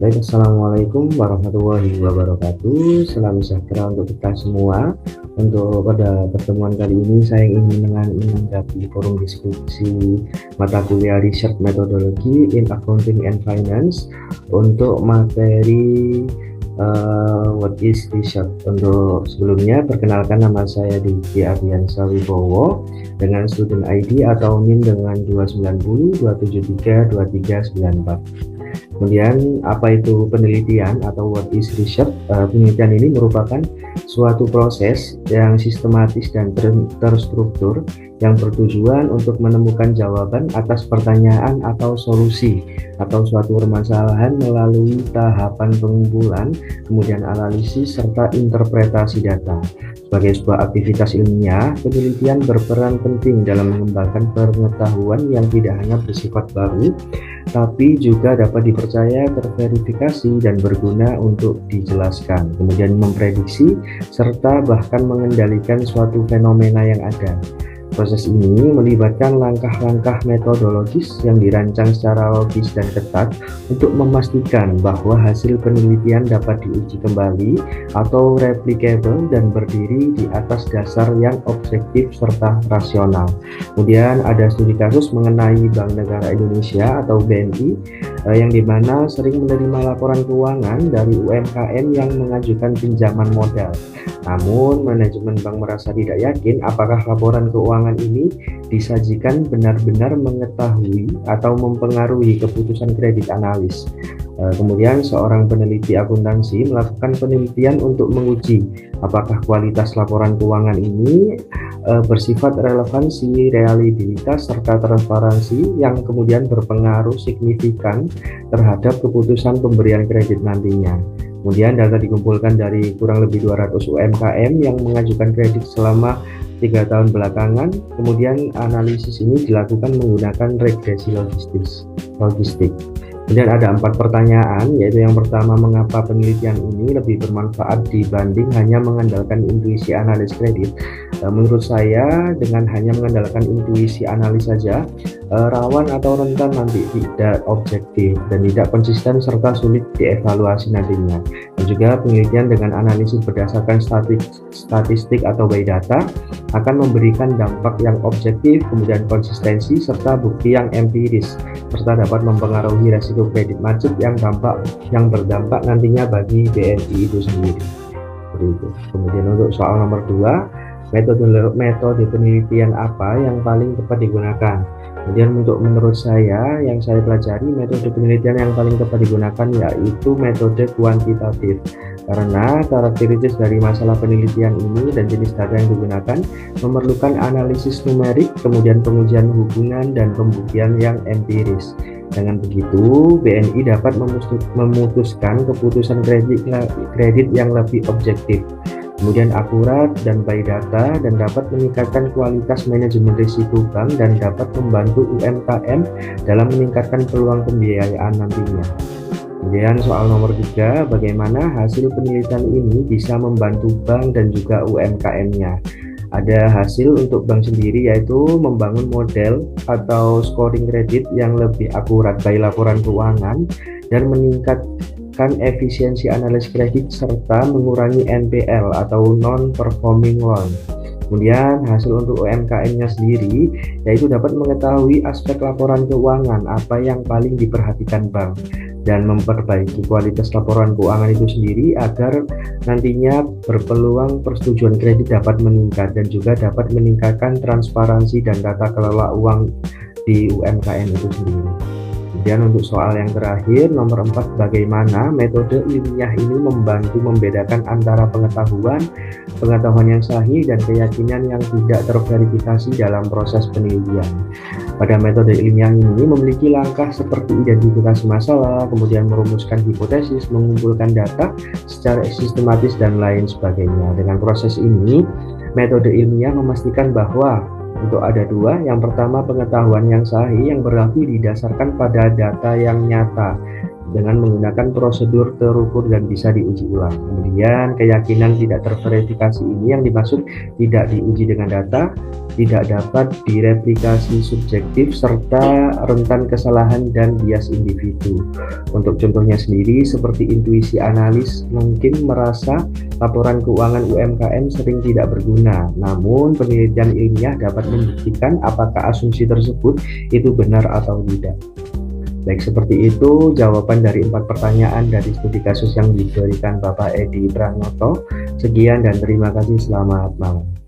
Baik, Assalamualaikum warahmatullahi wabarakatuh. Salam sejahtera untuk kita semua. Untuk pada pertemuan kali ini saya ingin menanggapi forum diskusi mata kuliah Research Methodology in Accounting and Finance untuk materi What is Research. Untuk sebelumnya, perkenalkan, nama saya Diki Ardiansa Wibowo dengan student ID atau NIM dengan 290 273 2394. Kemudian apa itu penelitian atau what is research? Penelitian ini merupakan suatu proses yang sistematis dan terstruktur yang bertujuan untuk menemukan jawaban atas pertanyaan atau solusi atau suatu permasalahan melalui tahapan pengumpulan, kemudian analisis serta interpretasi data. Sebagai sebuah aktivitas ilmiah, penelitian berperan penting dalam mengembangkan pengetahuan yang tidak hanya bersifat baru, tapi juga dapat dipercaya, terverifikasi, dan berguna untuk dijelaskan, kemudian memprediksi, serta bahkan mengendalikan suatu fenomena yang ada. Proses ini melibatkan langkah-langkah metodologis yang dirancang secara logis dan ketat untuk memastikan bahwa hasil penelitian dapat diuji kembali atau replicable dan berdiri di atas dasar yang objektif serta rasional. Kemudian ada studi kasus mengenai Bank Negara Indonesia atau BNI yang dimana sering menerima laporan keuangan dari UMKM yang mengajukan pinjaman modal. Namun, manajemen bank merasa tidak yakin apakah laporan keuangan ini disajikan benar-benar mengetahui atau mempengaruhi keputusan kredit analis. Kemudian seorang peneliti akuntansi melakukan penelitian untuk menguji apakah kualitas laporan keuangan ini bersifat relevansi, reliabilitas, serta transparansi yang kemudian berpengaruh signifikan terhadap keputusan pemberian kredit nantinya. Kemudian data dikumpulkan dari kurang lebih 200 UMKM yang mengajukan kredit selama 3 tahun belakangan. Kemudian analisis ini dilakukan menggunakan regresi logistik. Kemudian ada 4 pertanyaan, yaitu yang pertama, mengapa penelitian ini lebih bermanfaat dibanding hanya mengandalkan intuisi analis kredit? Menurut saya, dengan hanya mengandalkan intuisi analis saja, rawan atau rentan nanti tidak objektif dan tidak konsisten serta sulit dievaluasi nantinya. Dan juga penelitian dengan analisis berdasarkan statistik atau by data akan memberikan dampak yang objektif, kemudian konsistensi serta bukti yang empiris, serta dapat mempengaruhi resiko kredit macet yang berdampak nantinya bagi BNI itu sendiri. Kemudian untuk soal nomor 2, metode penelitian apa yang paling tepat digunakan? Kemudian menurut saya, yang saya pelajari, metode penelitian yang paling tepat digunakan yaitu metode kuantitatif, karena karakteristik dari masalah penelitian ini dan jenis data yang digunakan memerlukan analisis numerik, kemudian pengujian hubungan dan pembuktian yang empiris. Dengan begitu, BNI dapat memutuskan keputusan kredit yang lebih objektif, kemudian akurat dan by data, dan dapat meningkatkan kualitas manajemen risiko bank dan dapat membantu UMKM dalam meningkatkan peluang pembiayaan nantinya. Kemudian soal nomor 3, bagaimana hasil penelitian ini bisa membantu bank dan juga UMKM-nya? Ada hasil untuk bank sendiri, yaitu membangun model atau scoring kredit yang lebih akurat by laporan keuangan dan meningkatkan efisiensi analis kredit serta mengurangi NPL atau non-performing loan. Kemudian hasil untuk UMKM-nya sendiri, yaitu dapat mengetahui aspek laporan keuangan apa yang paling diperhatikan bank dan memperbaiki kualitas laporan keuangan itu sendiri agar nantinya berpeluang persetujuan kredit dapat meningkat dan juga dapat meningkatkan transparansi dan tata kelola uang di UMKM itu sendiri. Kemudian untuk soal yang terakhir, nomor 4, bagaimana metode ilmiah ini membantu membedakan antara pengetahuan yang sahih dan keyakinan yang tidak terverifikasi dalam proses penelitian. Pada metode ilmiah ini memiliki langkah seperti identifikasi masalah, kemudian merumuskan hipotesis, mengumpulkan data secara sistematis, dan lain sebagainya. Dengan proses ini, metode ilmiah memastikan bahwa untuk ada 2, yang pertama pengetahuan yang sahih yang berarti didasarkan pada data yang nyata, dengan menggunakan prosedur terukur dan bisa diuji ulang. Kemudian keyakinan tidak terverifikasi ini yang dimaksud tidak diuji dengan data, tidak dapat direplikasi subjektif, serta rentan kesalahan dan bias individu. Untuk contohnya sendiri, seperti intuisi analis mungkin merasa laporan keuangan UMKM sering tidak berguna, namun penelitian ilmiah dapat membuktikan apakah asumsi tersebut itu benar atau tidak. Baik, seperti itu jawaban dari 4 pertanyaan dari studi kasus yang diberikan Bapak Edi Pranoto. Sekian dan terima kasih, selamat malam.